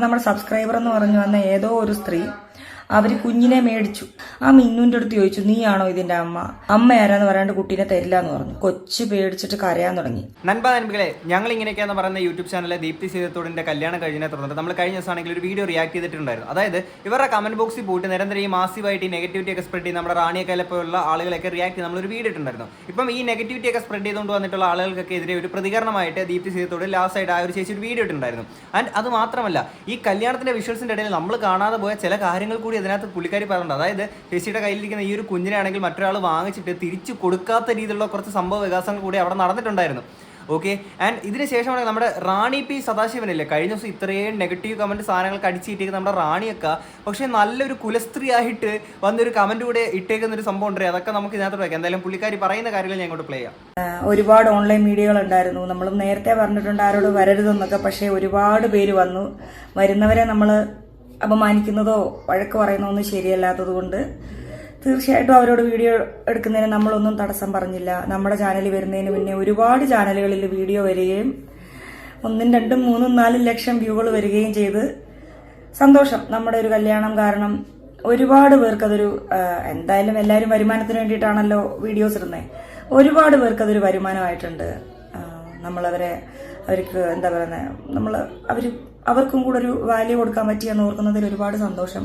നമ്മുടെ സബ്സ്ക്രൈബർ എന്ന് പറഞ്ഞു വന്ന ഏതോ ഒരു സ്ത്രീ അവര് കുഞ്ഞിനെ മേടിച്ചു. ആ മിന്നുന്റെ അടുത്ത് ചോദിച്ചു, നീയാണോ ഇതിന്റെ അമ്മ? അമ്മ ആരാന്ന് പറയാണ്ട് കുട്ടീനെ തരില്ല എന്ന് പറഞ്ഞു. കൊച്ചു പേടിച്ചിട്ട് കരയാൻ തുടങ്ങി. നൻപകളെ, ഞങ്ങൾ ഇങ്ങനെയൊക്കെയാന്ന് പറയുന്ന യൂട്യൂബ് ചാനലിലെ ദീപ്തി സേതുത്തോടിന്റെ കല്യാണം കഴിഞ്ഞതിനെ തുടർന്നിട്ട് നമ്മൾ കഴിഞ്ഞ ദിവസമാണെങ്കിൽ ഒരു വീഡിയോ റിയാക്ട് ചെയ്തിട്ടുണ്ടായിരുന്നു. അതായത് ഇവരുടെ കമന്റ് ബോക്സിൽ പോയിട്ട് നിരന്തരം ഈ മാസീവായിട്ട് ഈ നെഗറ്റിവിറ്റി ഒക്കെ സ്പ്രെഡ് ചെയ്ത് നമ്മുടെ റാണിയൊക്കെ പോലുള്ള ആളുകളൊക്കെ റിയാക്ട് ചെയ്ത് നമ്മളൊരു വീഡിയോ ഇട്ടുണ്ടായിരുന്നു. ഇപ്പം ഈ നെഗറ്റിവിറ്റി ഒക്കെ സ്പ്രെഡ് ചെയ്തുകൊണ്ട് വന്നിട്ടുള്ള ആളുകൾക്കൊക്കെ എതിരെ ഒരു പ്രതികരണമായിട്ട് ദീപ്തി സേതുത്തോട് ലാസ്റ്റ് ആയിട്ട് ആ ഒരു ചേച്ചി ഒരു വീഡിയോ ഇട്ടുണ്ടായിരുന്നു. ആൻഡ് അത് മാത്രമല്ല, ഈ കല്യാണത്തിന്റെ വിഷ്വൽസിന്റെ ഇടയിൽ നമ്മൾ കാണാതെ പോയ ചില കാര്യങ്ങൾ കൂടി അതിനകത്ത് പുള്ളിക്കാരി പറയുന്നുണ്ട്. അതായത് ചേച്ചിയുടെ കയ്യിലിരിക്കുന്ന ഈ ഒരു കുഞ്ഞിനെ ആണെങ്കിൽ മറ്റൊരാൾ വാങ്ങിച്ചിട്ട് തിരിച്ചു കൊടുക്കാത്ത രീതിയിലുള്ള കുറച്ച് സംഭവ വികാസങ്ങൾ കൂടി അവിടെ നടന്നിട്ടുണ്ടായിരുന്നു. ഓക്കെ, ആൻഡ് ഇതിന് ശേഷമാണ് നമ്മുടെ റാണി പി സദാശിവനല്ലേ കഴിഞ്ഞ ദിവസം ഇത്രയും നെഗറ്റീവ് കമന്റ് സാധനങ്ങൾക്ക് അടിച്ചിട്ടേക്കുന്ന നമ്മുടെ റാണിയൊക്കെ, പക്ഷെ നല്ലൊരു കുലസ്ത്രീ ആയിട്ട് വന്നൊരു കമന്റ് കൂടെ ഇട്ടേക്കുന്ന ഒരു സംഭവം ഉണ്ട്. അതൊക്കെ നമുക്ക് ഇതിനകത്ത് വയ്ക്കാം. എന്തായാലും പുള്ളിക്കാരി പറയുന്ന കാര്യങ്ങൾ ഞാൻ ഇങ്ങോട്ട് പ്ലേ ചെയ്യാം. ഒരുപാട് ഓൺലൈൻ മീഡിയകൾ ഉണ്ടായിരുന്നു. നമ്മൾ നേരത്തെ പറഞ്ഞിട്ടുണ്ട് ആരോട് വരരുതെന്നൊക്കെ. പക്ഷെ ഒരുപാട് പേര് വന്നു. വരുന്നവരെ നമ്മൾ അപമാനിക്കുന്നതോ വഴക്ക് പറയുന്നതോ ഒന്നും ശരിയല്ലാത്തത് കൊണ്ട് തീർച്ചയായിട്ടും അവരോട് വീഡിയോ എടുക്കുന്നതിന് നമ്മളൊന്നും തടസ്സം പറഞ്ഞില്ല. നമ്മുടെ ചാനലിൽ വരുന്നതിന് മുന്നേ ഒരുപാട് ചാനലുകളിൽ വീഡിയോ വരികയും 1, 2, 3, 4 ലക്ഷം വ്യൂകൾ വരികയും ചെയ്ത് സന്തോഷം. നമ്മുടെ ഒരു കല്യാണം കാരണം ഒരുപാട് പേർക്ക് അതൊരു എന്തായാലും എല്ലാവരും വരുമാനത്തിന് വേണ്ടിയിട്ടാണല്ലോ വീഡിയോസ് ഇടുന്നത്. ഒരുപാട് പേർക്ക് അതൊരു വരുമാനമായിട്ടുണ്ട്. അവർക്ക് എന്താ പറയുന്നത്, അവർക്കും കൂടെ ഒരു വാല്യൂ കൊടുക്കാൻ പറ്റിയെന്ന് ഓർക്കുന്നതിൽ ഒരുപാട് സന്തോഷം.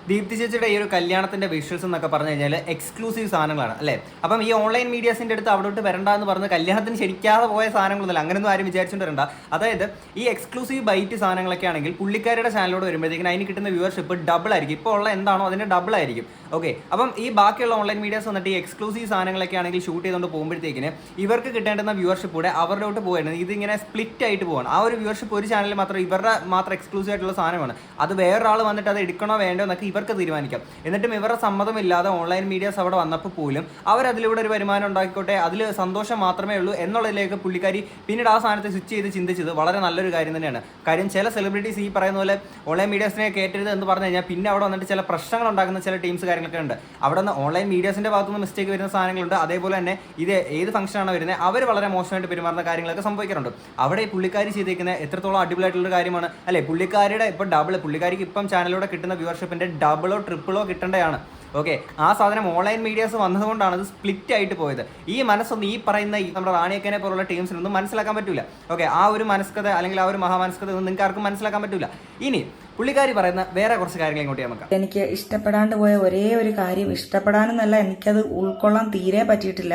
ദീപ്തി ചേച്ചിയുടെ ഈ ഒരു കല്യാണത്തിന്റെ വിഷ്വൽസ് എന്നൊക്കെ പറഞ്ഞു കഴിഞ്ഞാൽ എക്സ്ക്ലൂസീവ് സാധനങ്ങളാണ് അല്ലേ. അപ്പം ഈ ഓൺലൈൻ മീഡിയാസിന്റെ അടുത്ത് അവിടോട്ട് വരണ്ട എന്ന് പറഞ്ഞ് കല്യാണത്തിന് ശരിക്കാതെ പോയ സാധനങ്ങളൊന്നുമല്ല. അങ്ങനെയൊന്നും ആരും വിചാരിച്ചുകൊണ്ട് വരണ്ട. അതായത് ഈ എക്സ്ക്ലൂസീവ് ബൈറ്റ് സാധനങ്ങളൊക്കെ ആണെങ്കിൽ പുള്ളിക്കാരുടെ ചാനലോട് വരുമ്പോഴത്തേക്കും അതിന് കിട്ടുന്ന വ്യൂവർഷിപ്പ് ഡബിൾ ആയിരിക്കും. ഇപ്പോൾ ഉള്ള എന്താണോ അതിന്റെ ഡബിൾ ആയിരിക്കും. ഓക്കെ, അപ്പം ഈ ബാക്കിയുള്ള ഓൺലൈൻ മീഡിയാസ് വന്നിട്ട് ഈ എക്സ്ക്ലൂസീവ് സാധനങ്ങളൊക്കെ ആണെങ്കിൽ ഷൂട്ട് ചെയ്തുകൊണ്ട് പോകുമ്പോഴത്തേക്കിന് ഇവർക്ക് കിട്ടേണ്ടുന്ന വ്യൂവർഷിപ്പ് കൂടെ അവരിലോട്ട് പോകുന്നത് ഇതിങ്ങനെ സ്പ്ലിറ്റ് ആയിട്ട് പോകണം. ആ ഒരു വ്യൂവർഷിപ്പ് ഒരു ചാനലിൽ മാത്രം ഇവരുടെ മാത്രം എക്സ്ക്ലൂസീവ് ആയിട്ടുള്ള സാധനമാണ്. അത് വേറൊരാൾ വന്നിട്ട് അത് എടുക്കണോ വേണ്ടോ എന്നൊക്കെ ഇവർക്ക് തീരുമാനിക്കാം. എന്നിട്ടും ഇവരുടെ സമ്മതമില്ലാതെ ഓൺലൈൻ മീഡിയാസ് അവിടെ വന്നപ്പോൾ പോലും അവരതിലൂടെ ഒരു വരുമാനം ഉണ്ടാക്കിക്കോട്ടെ, അതിൽ സന്തോഷം മാത്രമേ ഉള്ളൂ എന്നുള്ളതിലേക്ക് പുള്ളിക്കാരി പിന്നീട് ആ സാധനത്തെ സ്വിച്ച് ചെയ്ത് ചിന്തിച്ചത് വളരെ നല്ലൊരു കാര്യം തന്നെയാണ്. കാര്യം ചില സെലിബ്രിറ്റീസ് ഈ പറയുന്ന പോലെ ഓൺലൈൻ മീഡിയാസിനെ കയറ്റരുത് എന്ന് പറഞ്ഞു കഴിഞ്ഞാൽ പിന്നെ അവിടെ വന്നിട്ട് ചില പ്രശ്നങ്ങൾ ഉണ്ടാക്കുന്ന ചില ടീംസ് കാര്യങ്ങളൊക്കെ ഉണ്ട്. അവിടെ നിന്ന് ഓൺലൈൻ മീഡിയാസിന്റെ ഭാഗത്തുനിന്ന് മിസ്റ്റേക്ക് വരുന്ന സാധനങ്ങളുണ്ട്. അതേപോലെ തന്നെ ഇത് ഏത് ഫംഗ്ഷനാണ് വരുന്നത് അവർ വളരെ മോശമായിട്ട് പെരുമാറുന്ന കാര്യങ്ങളൊക്കെ സംഭവിക്കാറുണ്ട്. അവിടെ ഈ പുള്ളിക്കാരി ചെയ്തേക്കുന്ന എത്രത്തോളം അടിപൊളിയായിട്ടുള്ള കാര്യമാണ് അല്ലെ. പുള്ളിക്കാരിയുടെ ഇപ്പം പുള്ളിക്കാരിക്ക് ഇപ്പം ചാനലിലൂടെ കിട്ടുന്ന വ്യൂവർഷിപ്പിന്റെ ഡബിളോ ട്രിപ്പിളോ കിട്ടേണ്ടതാണ്. ഓക്കെ, ആ സാധനം ഓൺലൈൻ മീഡിയാസ് വന്നതുകൊണ്ടാണ് അത് സ്പ്ലിറ്റ് ആയിട്ട് പോയത്. ഈ മനസ്സൊന്നും ഈ പറയുന്ന നമ്മുടെ റാണിയക്കനെ പോലുള്ള ടീംസിനൊന്നും മനസ്സിലാക്കാൻ പറ്റില്ല. ഓക്കെ, ആ ഒരു മനസ്കത അല്ലെങ്കിൽ ആ ഒരു മഹാമനസ്കത ഒന്നും നിങ്ങൾക്ക് ആർക്കും മനസ്സിലാക്കാൻ പറ്റില്ല. ഇനി പുള്ളിക്കാരി പറയുന്ന വേറെ കുറച്ച് കാര്യങ്ങൾ ഇങ്ങോട്ട് നമുക്ക്. എനിക്ക് ഇഷ്ടപ്പെടാണ്ട് പോയ ഒരേ ഒരു കാര്യം, ഇഷ്ടപ്പെടാനെന്നല്ല, എനിക്കത് ഉൾക്കൊള്ളാൻ തീരെ പറ്റിയിട്ടില്ല.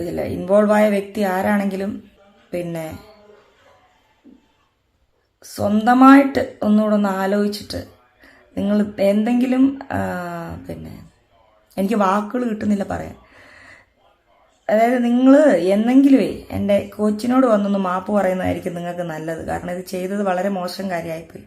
ഇതിൽ ഇൻവോൾവ് ആയ വ്യക്തി ആരാണെങ്കിലും പിന്നെ സ്വന്തമായിട്ട് ഒന്നുകൂടെ ഒന്ന് ആലോചിച്ചിട്ട് നിങ്ങൾ എന്തെങ്കിലും പിന്നെ എനിക്ക് വാക്കുകൾ കിട്ടുന്നില്ല പറയാൻ. അതായത് നിങ്ങൾ എന്നെങ്കിലുമേ എൻ്റെ കോച്ചിനോട് വന്നൊന്ന് മാപ്പ് പറയുന്നതായിരിക്കും നിങ്ങൾക്ക് നല്ലത്. കാരണം ഇത് ചെയ്തത് വളരെ മോശം കാര്യമായിപ്പോയി.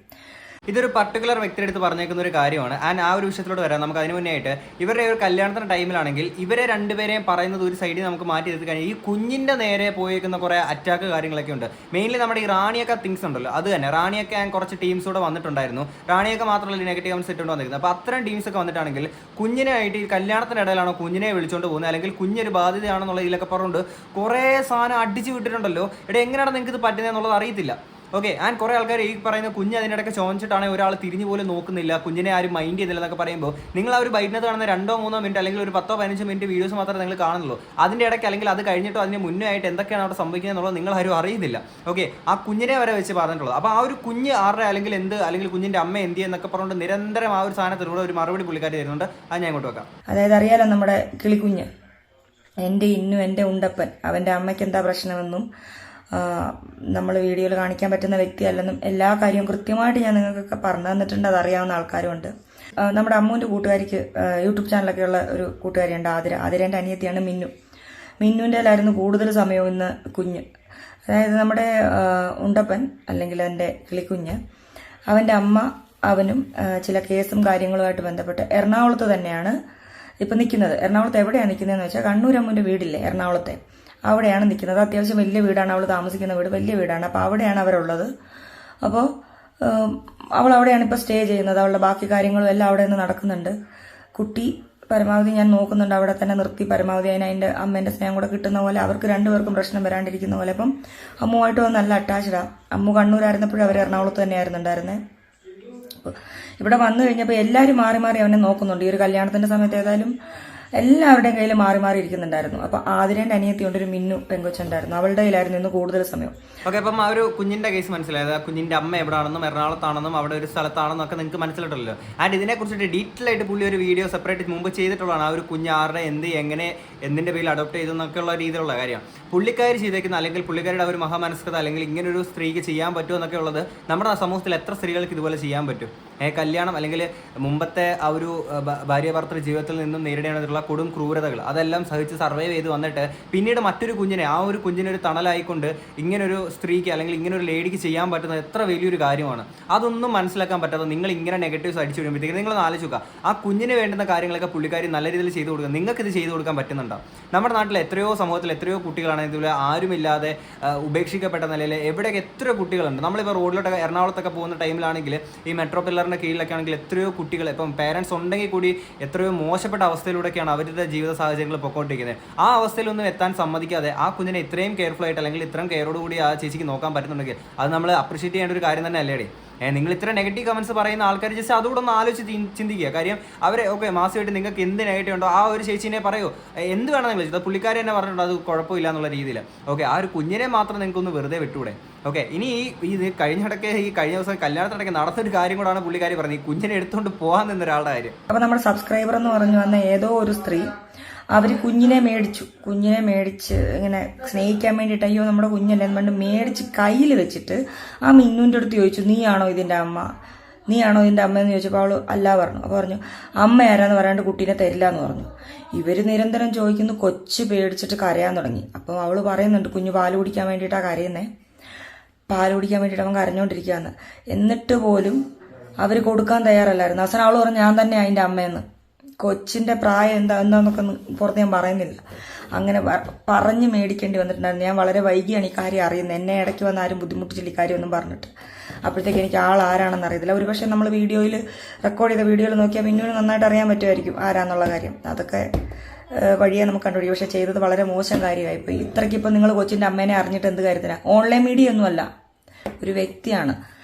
ഇതൊരു പർട്ടിക്കുലർ വ്യക്തിയുടെ അടുത്ത് പറഞ്ഞേക്കുന്ന ഒരു കാര്യമാണ്. ആൻഡ് ആ ഒരു വിഷയത്തിലോട്ട് വരാം. നമുക്ക് അതിന് മുന്നേ ആയിട്ട് ഇവരുടെ ഒരു കല്യാണത്തിന്റെ ടൈമിലാണെങ്കിൽ ഇവരെ രണ്ടുപേരെയും പറയുന്നത് ഒരു സൈഡിൽ നമുക്ക് മാറ്റി എടുത്ത് കഴിഞ്ഞാൽ ഈ കുഞ്ഞിന്റെ നേരെ പോയേക്കുന്ന കുറേ അറ്റാക്ക് കാര്യങ്ങളൊക്കെ ഉണ്ട്. മെയിൻലി നമ്മുടെ ഈ റാണിയൊക്കെ തിങ്സ് ഉണ്ടല്ലോ, അത് തന്നെ റാണിയൊക്കെ കുറച്ച് ടീംസ് കൂടെ വന്നിട്ടുണ്ടായിരുന്നു. റാണിയൊക്കെ മാത്രമല്ല നെഗറ്റീവ് കമന്റ്സ് ഇട്ടുകൊണ്ട് വന്നിരിക്കുന്നത്. അപ്പോൾ അത്തരം ടീംസ് ഒക്കെ വന്നിട്ടാണെങ്കിൽ കുഞ്ഞിനായിട്ട് ഈ കല്യാണത്തിന്റെ ഇടയിലാണോ കുഞ്ഞിനെ വിളിച്ചുകൊണ്ട് പോകുന്നത്, അല്ലെങ്കിൽ കുഞ്ഞൊരു ബാധ്യതയാണെന്നുള്ള ഇതിലൊക്കെ പറഞ്ഞുകൊണ്ട് കുറേ സാധനം അടിച്ചു വിട്ടിട്ടുണ്ടല്ലോ. എങ്ങനെയാണ് നിങ്ങൾക്ക് ഇത് പറ്റുന്നത് എന്നുള്ളത് അറിയത്തില്ല. ഓക്കെ, ആൻഡ് കുറേ ആൾക്കാർ ഈ പറയുന്ന കുഞ്ഞ് അതിനിടയ്ക്ക് ചോദിച്ചിട്ടാണെങ്കിൽ ഒരാൾ തിരിഞ്ഞു പോലും നോക്കുന്നില്ല, കുഞ്ഞിനെ ആരും മൈൻഡ് ചെയ്തില്ല എന്നൊക്കെ പറയുമ്പോൾ നിങ്ങൾ ആ ഒരു ബൈറ്റിനകത്ത് കാണുന്ന 2-3 മിനിറ്റ് അല്ലെങ്കിൽ ഒരു 10-15 മിനിറ്റ് വീഡിയോസ് മാത്രമേ നിങ്ങൾ കാണുന്നുള്ളൂ. അതിൻ്റെ ഇടയ്ക്ക് അല്ലെങ്കിൽ അത് കഴിഞ്ഞിട്ടോ അതിന് മുന്നേ ആയിട്ട് എന്തൊക്കെയാണ് അവിടെ സംഭവിക്കുന്നത് എന്നുള്ളത് നിങ്ങൾ ആരും അറിയുന്നില്ല. ഓക്കെ, ആ കുഞ്ഞിനെ വരെ വെച്ച് പറഞ്ഞിട്ടുള്ളത്. അപ്പോൾ ആ ഒരു കുഞ്ഞ് ആരുടെ അല്ലെങ്കിൽ കുഞ്ഞിൻ്റെ അമ്മ എന്ത് എന്നൊക്കെ പറഞ്ഞുകൊണ്ട് നിരന്തരം ആ ഒരു സാധനത്തിലൂടെ ഒരു മറുപടി പുള്ളിക്കാരി തരുന്നുണ്ട്. അത് ഞാൻ ഇങ്ങോട്ട് വെക്കാം. അതായത് അറിയാലോ, നമ്മുടെ കിളിക്കുഞ്ഞ് എൻ്റെ ഇന്നു എൻ്റെ ഉണ്ടപ്പൻ, അവൻ്റെ അമ്മയ്ക്ക് എന്താ പ്രശ്നമെന്നും നമ്മൾ വീഡിയോയിൽ കാണിക്കാൻ പറ്റുന്ന വ്യക്തിയല്ലെന്നും എല്ലാ കാര്യവും കൃത്യമായിട്ട് ഞാൻ നിങ്ങൾക്കൊക്കെ പറഞ്ഞു തന്നിട്ടുണ്ട്. അതറിയാവുന്ന ആൾക്കാരുമുണ്ട്. നമ്മുടെ അമ്മുവിൻ്റെ കൂട്ടുകാരിക്ക് യൂട്യൂബ് ചാനലൊക്കെ ഉള്ള ഒരു കൂട്ടുകാരിയുണ്ട്, ആതിരേൻ്റെ അനിയത്തിയാണ് മിന്നുവിൻ്റെ ആയിരുന്നു കൂടുതൽ സമയവും ഇന്ന് കുഞ്ഞ്. അതായത് നമ്മുടെ ഉണ്ടപ്പൻ അല്ലെങ്കിൽ എൻ്റെ കിളിക്കുഞ്ഞ്, അവൻ്റെ അമ്മ അവനും ചില കേസും കാര്യങ്ങളുമായിട്ട് ബന്ധപ്പെട്ട് എറണാകുളത്ത് തന്നെയാണ് ഇപ്പം നിൽക്കുന്നത്. എറണാകുളത്ത് എവിടെയാണ് നിൽക്കുന്നതെന്ന് വെച്ചാൽ കണ്ണൂരമ്മുവിൻ്റെ വീടില്ലേ എറണാകുളത്തെ, അവിടെയാണ് നിൽക്കുന്നത്. അത്യാവശ്യം വലിയ വീടാണ്, അവൾ താമസിക്കുന്ന വീട് വലിയ വീടാണ്. അപ്പോൾ അവിടെയാണ് അവരുള്ളത്. അപ്പോൾ അവൾ അവിടെയാണ് ഇപ്പോൾ സ്റ്റേ ചെയ്യുന്നത്. അവളുടെ ബാക്കി കാര്യങ്ങളും എല്ലാം അവിടെ നിന്ന് നടക്കുന്നുണ്ട്. കുട്ടി പരമാവധി ഞാൻ നോക്കുന്നുണ്ട്, അവിടെ തന്നെ നിർത്തി പരമാവധി അതിൻ്റെ അമ്മേൻ്റെ സ്നേഹം കൂടെ കിട്ടുന്ന പോലെ അവർക്ക് രണ്ടുപേർക്കും പ്രശ്നം വരാണ്ടിരിക്കുന്ന പോലെ. അപ്പം അമ്മുമായിട്ട് നല്ല അറ്റാച്ച്ഡാണ്. അമ്മു കണ്ണൂരായിരുന്നപ്പോഴും അവർ എറണാകുളത്ത് തന്നെയായിരുന്നു ഉണ്ടായിരുന്നത്. സ്റ്റോപ്പ്. ഇവിടെ വന്നു കഴിഞ്ഞപ്പോൾ എല്ലാവരും മാറി മാറി അവനെ നോക്കുന്നുണ്ട്. ഈ ഒരു കല്യാണത്തിന്റെ സമയത്ത് ഏതായാലും എല്ലാവരുടെയും കയ്യിൽ മാറി മാറി ഇരിക്കുന്നുണ്ടായിരുന്നു. അപ്പൊ ആതിരേന്റെ അനിയത്തിയുണ്ട്, ഒരു മിന്നു പെങ്കൊച്ചുണ്ടായിരുന്നു, അവളുടെ കയ്യിലായിരുന്നു ഇന്ന് കൂടുതൽ സമയം. ഓക്കെ, അപ്പം ആ ഒരു കുഞ്ഞിന്റെ കേസ് മനസ്സിലായത്, ആ കുഞ്ഞിന്റെ അമ്മ എവിടെയാണെന്നും എറണാകുളത്താണെന്നും അവിടെ ഒരു സ്ഥലത്താണെന്നും ഒക്കെ നിങ്ങൾക്ക് മനസ്സിലായിട്ടല്ലോ. ആൻഡ് ഇതിനെക്കുറിച്ചിട്ട് ഡീറ്റെയിൽ ആയിട്ട് പുള്ളി ഒരു വീഡിയോ സെപ്പറേറ്റ് മുമ്പ് ചെയ്തിട്ടുള്ളതാണ്. ആ ഒരു കുഞ്ഞ് ആരുടെ എങ്ങനെ എന്തിന്റെ പേരിൽ അഡോപ്റ്റ് ചെയ്തെന്നൊക്കെയുള്ള രീതിയിലുള്ള കാര്യം പുള്ളിക്കാരി ചെയ്തേക്കുന്ന, അല്ലെങ്കിൽ പുള്ളിക്കാരുടെ ഒരു മഹാമനസ്കത, അല്ലെങ്കിൽ ഇങ്ങനെ ഒരു സ്ത്രീക്ക് ചെയ്യാൻ പറ്റുമോ എന്നൊക്കെ ഉള്ളത് നമ്മുടെ സമൂഹത്തിൽ എത്ര സ്ത്രീകൾക്ക് ഇതുപോലെ ചെയ്യാൻ പറ്റും? കല്യാണം അല്ലെങ്കിൽ മുമ്പത്തെ ആ ഒരു ഭാര്യ ഭർത്തൃ ജീവിതത്തിൽ നിന്നും നേരിടേണ്ടതുള്ള കൊടും ക്രൂരതകൾ അതെല്ലാം സഹിച്ച് സർവൈവ് ചെയ്ത് വന്നിട്ട് പിന്നീട് മറ്റൊരു കുഞ്ഞിനെ, ആ ഒരു കുഞ്ഞിനെ ഒരു തണലായിക്കൊണ്ട് ഇങ്ങനൊരു സ്ത്രീക്ക് അല്ലെങ്കിൽ ഇങ്ങനെ ഒരു ലേഡിക്ക് ചെയ്യാൻ പറ്റുന്നത് എത്ര വലിയൊരു കാര്യമാണ്. അതൊന്നും മനസ്സിലാക്കാൻ പറ്റാതെ നിങ്ങൾ ഇങ്ങനെ നെഗറ്റീവ്സ് അടിച്ചു വിടുമ്പോഴത്തേക്ക് നിങ്ങൾ ആലോചിക്കുക, ആ കുഞ്ഞിന് വേണ്ടുന്ന കാര്യങ്ങളൊക്കെ പുള്ളിക്കാരി നല്ല രീതിയിൽ ചെയ്തു കൊടുക്കുക. നിങ്ങൾക്ക് ഇത് ചെയ്തു കൊടുക്കാൻ പറ്റുന്നുണ്ടോ? നമ്മുടെ നാട്ടിൽ എത്രയോ സമൂഹത്തിൽ എത്രയോ കുട്ടികളാണ് ഇതുപോലെ ആരുമില്ലാതെ ഉപേക്ഷിക്കപ്പെട്ട നിലയിൽ എവിടെയൊക്കെ എത്രയോ കുട്ടികളുണ്ട്. നമ്മളിപ്പോൾ റോഡിലോട്ടൊക്കെ എറണാകുളത്തൊക്കെ പോകുന്ന ടൈമിലാണെങ്കിൽ ഈ മെട്രോ പില്ലറിൻ്റെ കീഴിലൊക്കെ ആണെങ്കിൽ എത്രയോ കുട്ടികൾ, ഇപ്പം പേരൻസ് ഉണ്ടെങ്കിൽ കൂടി എത്രയോ മോശപ്പെട്ട അവസ്ഥയിലൂടെയൊക്കെയാണ് അവരുടെ ജീവിത സാഹചര്യങ്ങൾ പൊക്കോണ്ടിരിക്കുന്നത്. ആ അവസ്ഥയിലൊന്നും എത്താൻ സമ്മതിക്കാതെ ആ കുഞ്ഞിനെ ഇത്രയും കെയർഫുൾ ആയിട്ട് അല്ലെങ്കിൽ ഇത്രയും കെയറോടുകൂടി ആ ചേച്ചിക്ക് നോക്കാൻ പറ്റുന്നുണ്ടെങ്കിൽ അത് നമ്മൾ അപ്രീഷിയേറ്റ് ചെയ്യേണ്ട ഒരു കാര്യം തന്നെ അല്ലേടി. നിങ്ങൾ ഇത്ര നെഗറ്റീവ് കമൻസ് പറയുന്ന ആൾക്കാർ ജസ്റ്റ് അതുകൂടെ ഒന്ന് ആലോചിച്ച് ചിന്തിക്കുക. കാര്യം അവരെ ഓക്കെ മാസമായിട്ട് നിങ്ങൾക്ക് എന്ത് നെഗറ്റീവ് ഉണ്ടോ ആ ഒരു ചേച്ചീനെ പറയൂ, എന്ത് വേണം നിങ്ങൾ ചെയ്തത്, പുള്ളിക്കാരി തന്നെ പറഞ്ഞിട്ടുണ്ട് അത് കുഴപ്പമില്ല എന്നുള്ള രീതിയിൽ. ഓക്കെ, ആ ഒരു കുഞ്ഞിനെ മാത്രം നിങ്ങൾക്കൊന്ന് വെറുതെ വിട്ടൂടെ? ഓക്കെ, ഇനി ഇത് കഴിഞ്ഞ ദിവസം കല്യാണത്തിനിടയ്ക്ക് നടന്നൊരു കാര്യം കൂടാണ് പുള്ളിക്കാരി പറഞ്ഞത്, ഈ കുഞ്ഞിനെ എടുത്തുകൊണ്ട് പോകാൻ നിന്നൊരാളുടെ കാര്യം. അപ്പൊ നമ്മുടെ സബ്സ്ക്രൈബർ എന്ന് പറഞ്ഞു വന്ന ഏതോ ഒരു സ്ത്രീ അവർ കുഞ്ഞിനെ മേടിച്ച് ഇങ്ങനെ സ്നേഹിക്കാൻ വേണ്ടിയിട്ട്, അയ്യോ നമ്മുടെ കുഞ്ഞല്ലേ എന്ന് പറഞ്ഞ് മേടിച്ച് കയ്യിൽ വെച്ചിട്ട് ആ മിന്നുവിൻ്റെ അടുത്ത് ചോദിച്ചു, നീയാണോ ഇതിൻ്റെ അമ്മ എന്ന് ചോദിച്ചപ്പോൾ അവൾ അല്ല പറഞ്ഞു. അപ്പോൾ പറഞ്ഞു അമ്മ ആരാന്ന് പറയാണ്ട് കുട്ടീനെ തരില്ല എന്ന് പറഞ്ഞു. ഇവർ നിരന്തരം ചോദിക്കുന്നു, കൊച്ചു പേടിച്ചിട്ട് കരയാൻ തുടങ്ങി. അപ്പോൾ അവൾ പറയുന്നുണ്ട് കുഞ്ഞ് പാല് കുടിക്കാൻ വേണ്ടിയിട്ടാണ് കരയുന്നത്, പാല് കുടിക്കാൻ വേണ്ടിയിട്ട് അവൻ കരഞ്ഞോണ്ടിരിക്കുകയെന്ന്. എന്നിട്ട് പോലും അവർ കൊടുക്കാൻ തയ്യാറല്ലായിരുന്നു. അവസാനം അവൾ പറഞ്ഞു ഞാൻ തന്നെ അതിൻ്റെ അമ്മയെന്ന്. കൊച്ചിൻ്റെ പ്രായം എന്താന്നൊക്കെ പുറത്ത് ഞാൻ പറയുന്നില്ല. അങ്ങനെ പറഞ്ഞ് മേടിക്കേണ്ടി വന്നിട്ടുണ്ടായിരുന്നു. ഞാൻ വളരെ വൈകിയാണ് ഈ കാര്യം അറിയുന്നത്. എന്നെ ഇടയ്ക്ക് വന്ന് ആരും ബുദ്ധിമുട്ടിച്ചില്ല ഈ കാര്യമൊന്നും പറഞ്ഞിട്ട്. അപ്പോഴത്തേക്ക് എനിക്ക് ആൾ ആരാണെന്ന് അറിയത്തില്ല. ഒരു പക്ഷേ നമ്മൾ വീഡിയോയിൽ റെക്കോർഡ് ചെയ്ത വീഡിയോയിൽ നോക്കിയാൽ പിന്നീട് നന്നായിട്ട് അറിയാൻ പറ്റുമായിരിക്കും ആരാന്നുള്ള കാര്യം. അതൊക്കെ വഴിയെ നമുക്ക് കണ്ടുപിടിക്കും. പക്ഷെ ചെയ്തത് വളരെ മോശം കാര്യമായിപ്പോയി. ഇത്രയ്ക്ക് ഇപ്പം നിങ്ങൾ കൊച്ചിൻ്റെ അമ്മേനെ അറിഞ്ഞിട്ട് എന്ത് കാര്യത്തിനാണ്? ഓൺലൈൻ മീഡിയ ഒന്നുമല്ല, ഒരു വ്യക്തിയാണ്.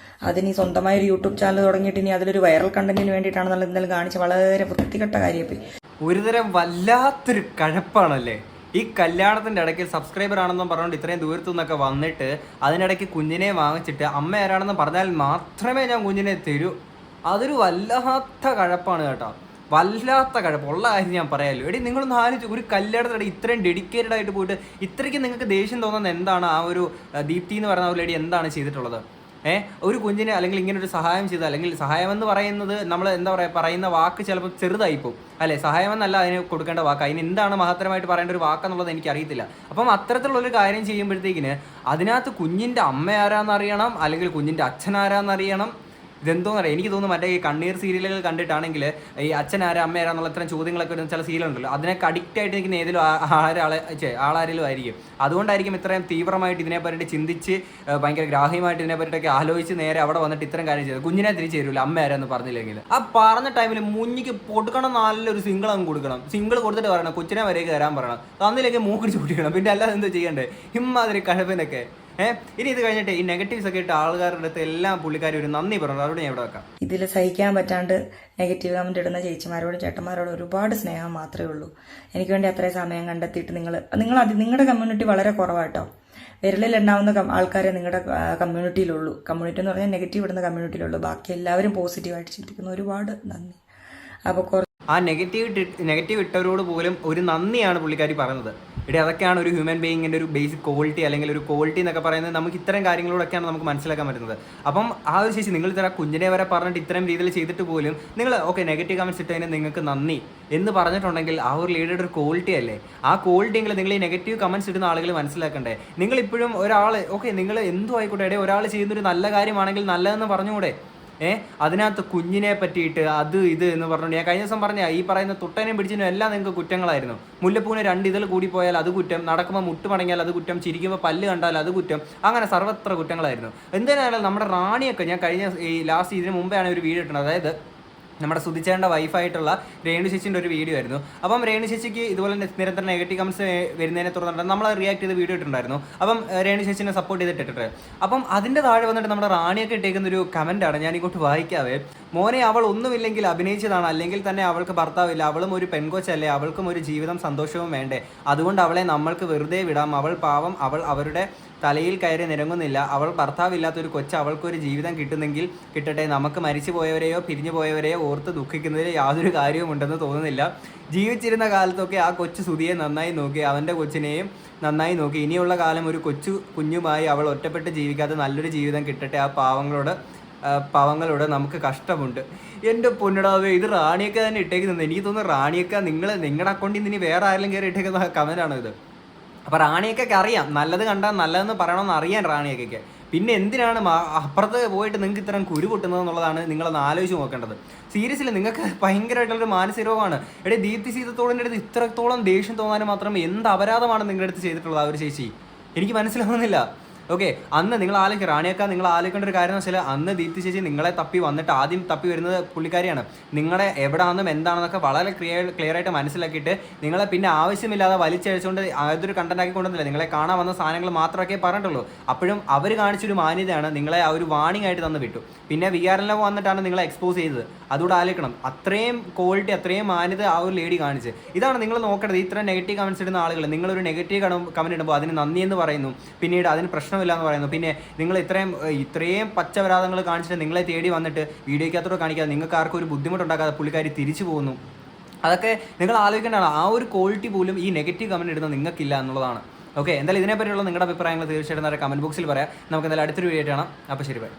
അതിന് സ്വന്തമായ ഒരു യൂട്യൂബ് ചാനൽ തുടങ്ങിയിട്ട് ഇനി അതിലൊരു വൈറൽ കണ്ടന്റിന് വേണ്ടിയിട്ടാണെന്നുള്ള ഇന്നലെ കാണിച്ച വളരെ വൃത്തികെട്ട കാര്യമായി. ഒരുതരം വല്ലാത്തൊരു കഴപ്പാണല്ലേ ഈ കല്യാണത്തിന്റെ ഇടയ്ക്ക്. സബ്സ്ക്രൈബർ ആണെന്നും പറഞ്ഞുകൊണ്ട് ഇത്രയും ദൂരത്തു നിന്നൊക്കെ വന്നിട്ട് അതിനിടയ്ക്ക് കുഞ്ഞിനെ വാങ്ങിച്ചിട്ട് അമ്മ ആരാണെന്ന് പറഞ്ഞാൽ മാത്രമേ ഞാൻ കുഞ്ഞിനെ തരൂ. അതൊരു വല്ലാത്ത കഴപ്പാണ് കേട്ടോ, വല്ലാത്ത കഴപ്പം. ഉള്ള കാര്യം ഞാൻ പറയാമല്ലോ. എടി നിങ്ങളൊന്ന് ആലോചിച്ച്, ഒരു കല്യാണത്തിനിടെ ഇത്രയും ഡെഡിക്കേറ്റഡ് ആയിട്ട് പോയിട്ട് ഇത്രയ്ക്ക് നിങ്ങൾക്ക് ദേഷ്യം തോന്നുന്നത് എന്താണ്? ആ ഒരു ദീപ്തി എന്ന് പറയുന്ന ഒരു ലേഡി എന്താണ് ചെയ്തിട്ടുള്ളത്? ഒരു കുഞ്ഞിനെ അല്ലെങ്കിൽ ഇങ്ങനെ ഒരു സഹായം ചെയ്ത്, അല്ലെങ്കിൽ സഹായം എന്ന് പറയുന്നത് നമ്മൾ എന്താ പറയുക, പറയുന്ന വാക്ക് ചിലപ്പോൾ ചെറുതായിപ്പോവും അല്ലെ. സഹായമെന്നല്ല അതിന് കൊടുക്കേണ്ട വാക്ക്, അതിന് എന്താണ് മഹത്തരമായിട്ട് പറയേണ്ട ഒരു വാക്കെന്നുള്ളത് എനിക്കറിയത്തില്ല. അപ്പം അത്തരത്തിലുള്ളൊരു കാര്യം ചെയ്യുമ്പോഴത്തേക്കിന് അതിനകത്ത് കുഞ്ഞിൻ്റെ അമ്മ ആരാന്നറിയണം, അല്ലെങ്കിൽ കുഞ്ഞിൻ്റെ അച്ഛൻ ആരാന്നറിയണം. ഇതെന്തോന്നറിയാം, എനിക്ക് തോന്നുന്നു മറ്റേ ഈ കണ്ണീർ സീരിയലുകൾ കണ്ടിട്ടാണെങ്കിൽ ഈ അച്ഛനാരാ അമ്മ ആരാന്നുള്ള ഇത്തരം ചോദ്യങ്ങളൊക്കെ വരുന്ന ചില സീരിയലുണ്ടല്ലോ, അതിനൊക്കെ അഡിക്റ്റ് ആയിട്ട് നിൽക്കുന്ന ഏതെങ്കിലും ആളാരെങ്കിലും ആയിരിക്കും. അതുകൊണ്ടായിരിക്കും ഇത്രയും തീവ്രമായിട്ട് ഇതിനെപ്പറ്റി ചിന്തിച്ച് ഭയങ്കര ഗ്രാഹ്യമായിട്ട് ഇതിനെപ്പറ്റിയൊക്കെ ആലോചിച്ച് നേരെ അവിടെ വന്നിട്ട് ഇത്തരം കാര്യം ചെയ്തത്. കുഞ്ഞിനെ തിരിച്ചു തരില്ല അമ്മ ആരാന്ന് പറഞ്ഞില്ലെങ്കിൽ. ആ പറഞ്ഞ ടൈമിൽ മുന്നിക്ക് പൊടുക്കണം, നല്ലൊരു സിംഗിൾ അങ്ങ് കൊടുക്കണം. സിംഗിൾ കൊടുത്തിട്ട് പറയണം കൊച്ചിനെ വരെയൊക്കെ തരാൻ പറയണം, തന്നിലേക്ക് മൂക്കിടിച്ച് പൊട്ടിക്കണം. പിന്നെ അല്ലാതെ എന്തോ ചെയ്യണ്ടേ ഇമ്മാതിരി കഴപ്പിനൊക്കെ. ഇനി ഇത് കഴിഞ്ഞിട്ട് ഈ നെഗറ്റീവ്സ് ഒക്കെ ഇട്ട് ആൾക്കാരുടെ അടുത്ത് എല്ലാം പുള്ളിക്കാർ ഒരു നന്ദി പറഞ്ഞു. അവിടെ ഞാൻ ഇവിടെ വെക്കാം. ഇതിൽ സഹിക്കാൻ പറ്റാണ്ട് നെഗറ്റീവ് കമന്റ് ഇടുന്ന ചേച്ചിമാരോടും ചേട്ടന്മാരോടും ഒരുപാട് സ്നേഹം മാത്രമേ ഉള്ളൂ. എനിക്ക് വേണ്ടി അത്രയും സമയം കണ്ടെത്തിയിട്ട് നിങ്ങളുടെ കമ്മ്യൂണിറ്റി വളരെ കുറവാട്ടോ. വിരലിലുണ്ടാവുന്ന ആൾക്കാരെ നിങ്ങളുടെ കമ്മ്യൂണിറ്റിയിലുള്ളൂ. കമ്മ്യൂണിറ്റി എന്ന് പറഞ്ഞാൽ നെഗറ്റീവ് ഇടുന്ന കമ്മ്യൂണിറ്റിയിലുള്ളൂ. ബാക്കി എല്ലാവരും പോസിറ്റീവായിട്ട് ചിന്തിക്കുന്നു. ഒരുപാട് നന്ദി. അപ്പോൾ ആ നെഗറ്റീവ് ഇട്ടവരോട് പോലും ഒരു നന്ദിയാണ് പുള്ളിക്കാരി പറയുന്നത്. ഇവിടെ അതൊക്കെയാണ് ഒരു ഹ്യൂമൻ ബീയിങ്ങിൻ്റെ ഒരു ബേസിക് ക്വാളിറ്റി, അല്ലെങ്കിൽ ഒരു ക്വാളിറ്റി എന്നൊക്കെ പറയുന്നത്. നമുക്ക് ഇത്തരം കാര്യങ്ങളോടൊക്കെയാണ് നമുക്ക് മനസ്സിലാക്കാൻ പറ്റുന്നത്. അപ്പം ആ ഒരു ശേഷി നിങ്ങൾ ഇത്ര കുഞ്ഞിനെ വരെ പറഞ്ഞിട്ട് ഇത്തരം രീതിയിൽ ചെയ്തിട്ട് പോലും നിങ്ങൾ ഓക്കെ നെഗറ്റീവ് കമൻറ്റ്സ് ഇട്ടതിന് നിങ്ങൾക്ക് നന്ദി എന്ന് പറഞ്ഞിട്ടുണ്ടെങ്കിൽ ആ ഒരു ലീഡറുടെ ഒരു ക്വാളിറ്റി അല്ലേ. ആ ക്വാളിറ്റിയെങ്കിലും നിങ്ങൾ ഈ നെഗറ്റീവ് കമൻറ്റ്സ് ഇടുന്ന ആളുകൾ മനസ്സിലാക്കണ്ടേ. നിങ്ങളിപ്പോഴും ഒരാൾ ഓക്കെ നിങ്ങൾ എന്തും ആയിക്കോട്ടെ, ഒരാൾ ചെയ്യുന്നൊരു നല്ല കാര്യമാണെങ്കിൽ നല്ലതെന്ന് പറഞ്ഞുകൂടെ? അതിനകത്ത് കുഞ്ഞിനെ പറ്റിയിട്ട് അത് ഇത് എന്ന് പറഞ്ഞുകൊണ്ട് ഞാൻ കഴിഞ്ഞ ദിവസം പറഞ്ഞ ഈ പറയുന്ന തൊട്ടനും പിടിച്ചതിനും എല്ലാം നിങ്ങൾക്ക് കുറ്റങ്ങളായിരുന്നു. മുല്ലപ്പൂവിന് 2 ഇതൾ കൂടി പോയാൽ അത് കുറ്റം, നടക്കുമ്പോൾ മുട്ട് മടങ്ങിയാൽ അത് കുറ്റം, ചിരിക്കുമ്പോൾ പല്ല് കണ്ടാൽ അത് കുറ്റം, അങ്ങനെ സർവത്ര കുറ്റങ്ങളായിരുന്നു. എന്തായാലും നമ്മുടെ റാണിയൊക്കെ ഞാൻ കഴിഞ്ഞ ഈ ലാസ്റ്റ് ഇതിന് മുമ്പെയാണ് ഒരു വീഡിയോ ഇട്ടുള്ളത്. അതായത് നമ്മുടെ സുധിച്ചേട്ടൻ്റെ വൈഫായിട്ടുള്ള രേണു ചേച്ചിൻ്റെ ഒരു വീഡിയോ ആയിരുന്നു. അപ്പം രേണു ചേച്ചിക്ക് ഇതുപോലെ നിരന്തരം നെഗറ്റീവ് കമൻസ് വരുന്നതിനെ തുടർന്നിട്ട് നമ്മൾ റിയാക്ട് ചെയ്ത് വീഡിയോ ഇട്ടിട്ടുണ്ടായിരുന്നു. അപ്പം രേണു ചേച്ചിനെ സപ്പോർട്ട് ചെയ്തിട്ടിട്ട് അപ്പം അതിൻ്റെ താഴെ വന്നിട്ട് നമ്മുടെ റാണിയൊക്കെ ഇട്ടേക്കുന്ന ഒരു കമൻറ്റാണ് ഞാൻ ഇങ്ങോട്ട് വായിക്കാവേ. മോനെ അവൾ ഒന്നുമില്ലെങ്കിൽ അഭിനയിച്ചതാണ്, അല്ലെങ്കിൽ തന്നെ അവൾക്ക് ഭർത്താവില്ല, അവളും ഒരു പെൺകൊച്ചല്ലേ, അവൾക്കും ഒരു ജീവിതം സന്തോഷവും വേണ്ടേ, അതുകൊണ്ട് അവളെ നമ്മൾക്ക് വെറുതെ വിടാം, അവൾ പാവം, അവൾ അവരുടെ തലയിൽ കയറി നിരങ്ങുന്നില്ല, അവൾ ഭർത്താവില്ലാത്തൊരു കൊച്ച്, അവൾക്കൊരു ജീവിതം കിട്ടുന്നെങ്കിൽ കിട്ടട്ടെ, നമുക്ക് മരിച്ചു പോയവരെയോ പിരിഞ്ഞു പോയവരെയോ ഓർത്ത് ദുഃഖിക്കുന്നതിൽ യാതൊരു കാര്യവും ഉണ്ടെന്ന് തോന്നുന്നില്ല. ജീവിച്ചിരുന്ന കാലത്തൊക്കെ ആ കൊച്ചു സുധിയെ നന്നായി നോക്കി, അവൻ്റെ കൊച്ചിനെയും നന്നായി നോക്കി, ഇനിയുള്ള കാലം ഒരു കുഞ്ഞുമായി അവൾ ഒറ്റപ്പെട്ട് ജീവിക്കാതെ നല്ലൊരു ജീവിതം കിട്ടട്ടെ, ആ പാവങ്ങളോട് നമുക്ക് കഷ്ടമുണ്ട്. എൻ്റെ പൊന്നിടാവേ, ഇത് റാണിയൊക്കെ തന്നെ ഇട്ടേക്കുന്നത്. എനിക്ക് തോന്നുന്നു റാണിയൊക്കെ നിങ്ങളുടെ അക്കൗണ്ടിൽ നിന്ന് ഇനി വേറെ ആരെങ്കിലും കയറി ഇട്ടേക്കുന്ന കമൻറ്റാണോ ഇത്? അപ്പോൾ റാണിയൊക്കെ അറിയാം, നല്ലത് കണ്ടാൽ നല്ലതെന്ന് പറയണമെന്ന് അറിയാൻ റാണിയൊക്കെ. പിന്നെ എന്തിനാണ് അപ്പുറത്ത് പോയിട്ട് നിങ്ങൾക്ക് ഇത്തരം കുരു പൊട്ടുന്നത് എന്നുള്ളതാണ് നിങ്ങളൊന്ന് ആലോചിച്ച് നോക്കേണ്ടത്. സീരിയസ്ലി നിങ്ങൾക്ക് ഭയങ്കരമായിട്ടുള്ളൊരു മാനസിക രോഗമാണ്. ദീപ്തി സീതത്തോടിൻ്റെ അടുത്ത് ഇത്രത്തോളം ദേഷ്യം തോന്നാനും മാത്രം എന്ത് അപരാധമാണ് നിങ്ങളുടെ അടുത്ത് ചെയ്തിട്ടുള്ളത് ആ ഒരു ചേച്ചി? എനിക്ക് മനസ്സിലാവുന്നില്ല. ഓക്കെ, അന്ന് നിങ്ങൾ ആലോചിക്കുക, റാണിയൊക്കെ നിങ്ങൾ ആലോചിക്കേണ്ട ഒരു കാര്യം എന്ന് വെച്ചാൽ, അന്ന് ദീപ്തി ചേച്ചി നിങ്ങളെ തപ്പി വന്നിട്ട് ആദ്യം തപ്പി വരുന്നത് പുള്ളിക്കാരിയാണ്. നിങ്ങളെ എവിടെയാണെന്നും എന്താണെന്നൊക്കെ വളരെ ക്ലിയർ ആയിട്ട് മനസ്സിലാക്കിയിട്ട് നിങ്ങളെ പിന്നെ ആവശ്യമില്ലാതെ വലിച്ചഴിച്ചുകൊണ്ട് അതൊരു കണ്ടന്റ് ആക്കി കൊണ്ടുവന്നില്ല. നിങ്ങളെ കാണാൻ വന്ന സാധനങ്ങൾ മാത്രമേ പറഞ്ഞിട്ടുള്ളൂ. അപ്പോഴും അവർ കാണിച്ചൊരു മാന്യതയാണ് നിങ്ങളെ ആ ഒരു വാണിംഗ് ആയിട്ട് തന്നു വിട്ടു. പിന്നെ VRL വന്നിട്ടാണ് നിങ്ങളെ എക്സ്പോസ് ചെയ്തത്. അതുകൂടെ ആലോചിക്കണം, അത്രയും ക്വാളിറ്റി, അത്രയും മാന്യത ആ ഒരു ലേഡി കാണിച്ച്. ഇതാണ് നിങ്ങൾ നോക്കേണ്ടത്. ഇത്ര നെഗറ്റീവ് കമൻസ് ഇടുന്ന ആളുകൾ, നിങ്ങളൊരു നെഗറ്റീവ് കമന്റ് ഇടുമ്പോൾ അതിന് നന്ദി എന്ന് പറയുന്നു, പിന്നീട് അതിന് പ്രശ്നമില്ല എന്ന് പറയുന്നു, പിന്നെ നിങ്ങൾ ഇത്രയും പച്ചപരാധങ്ങൾ കാണിച്ചിട്ട് നിങ്ങളെ തേടി വന്നിട്ട് വീഡിയോയ്ക്കകത്തോടെ കാണിക്കാതെ നിങ്ങൾക്ക് ആർക്കും ഒരു ബുദ്ധിമുട്ടുണ്ടാക്കാതെ പുള്ളിക്കാരി തിരിച്ചു പോകുന്നു. അതൊക്കെ നിങ്ങൾ ആലോചിക്കേണ്ടതാണ്. ആ ഒരു ക്വാളിറ്റി പോലും ഈ നെഗറ്റീവ് കമന്റ് ഇടുന്ന നിങ്ങൾക്കില്ല എന്നുള്ളതാണ്. ഓക്കെ, എന്തായാലും ഇതിനെപ്പറ്റിയുള്ള നിങ്ങളുടെ അഭിപ്രായങ്ങൾ തീർച്ചയായിട്ടും കമന്റ് ബോക്സിൽ പറയാം. നമുക്ക് എന്തായാലും അടുത്തൊരു വീഡിയോ കാണാം. അപ്പോൾ ശരി, ബൈ.